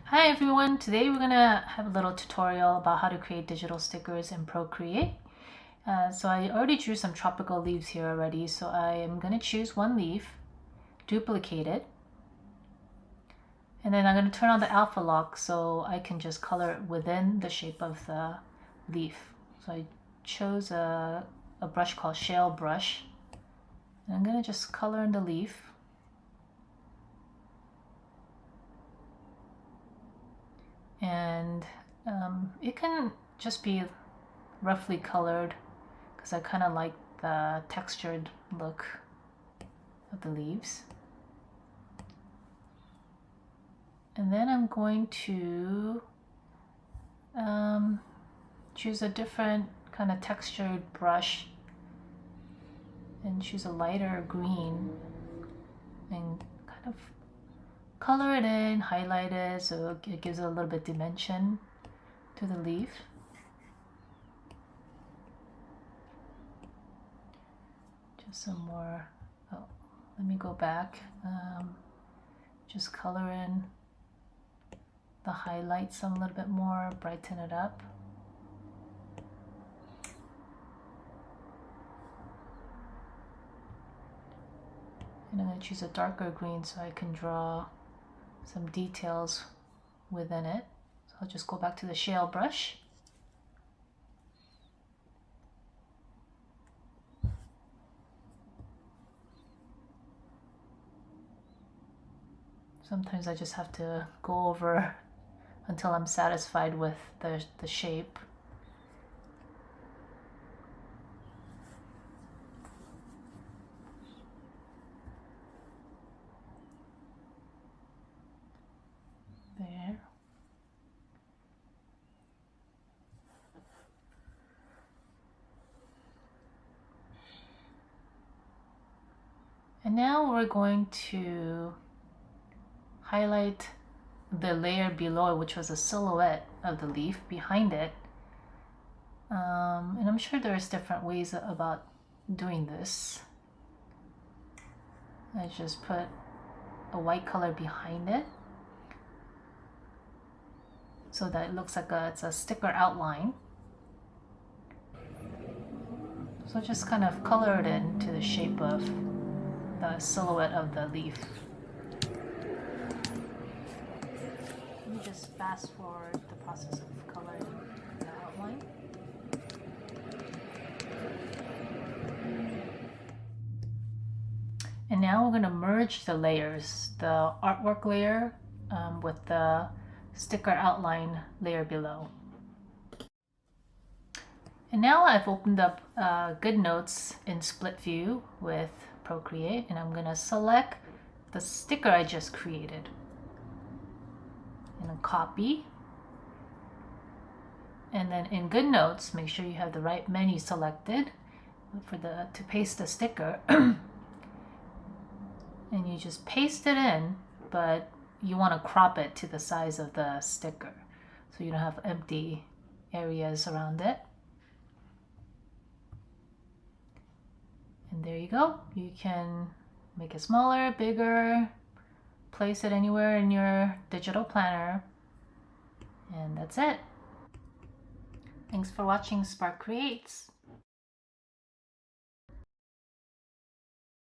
Hi everyone, today we're gonna have a little tutorial about how to create digital stickers in Procreate. So I already drew some tropical leaves here already, so I am gonna choose one leaf, duplicate it, and then I'm gonna turn on the alpha lock so I can just color it within the shape of the leaf. So I chose a brush called Shale Brush, and I'm gonna just color in the leaf. And it can just be roughly colored because I kind of like the textured look of the leaves. And then I'm going to choose a different kind of textured brush and choose a lighter green and kind of color it in, highlight it so it gives it a little bit dimension to the leaf. Just some more, let me go back, just color in the highlights some a little bit more, brighten it up. And I'm going to choose a darker green so I can draw some details within it. So I'll just go back to the shale brush. Sometimes I just have to go over until I'm satisfied with the shape. There. And now we're going to highlight the layer below, which was a silhouette of the leaf behind it. And I'm sure there's different ways about doing this. I just put a white color behind it so that it looks like it's a sticker outline. So just kind of color it into the shape of the silhouette of the leaf. Let me just fast forward the process of coloring the outline. And now we're going to merge the layers, the artwork layer with the sticker outline layer below. And now I've opened up Goodnotes in split view with Procreate, and I'm going to select the sticker I just created and copy. And then in Goodnotes, make sure you have the right menu selected to paste the sticker. And you just paste it in, but you want to crop it to the size of the sticker so you don't have empty areas around it. And there you go. You can make it smaller, bigger, place it anywhere in your digital planner, and that's it. Thanks for watching Spark Creates.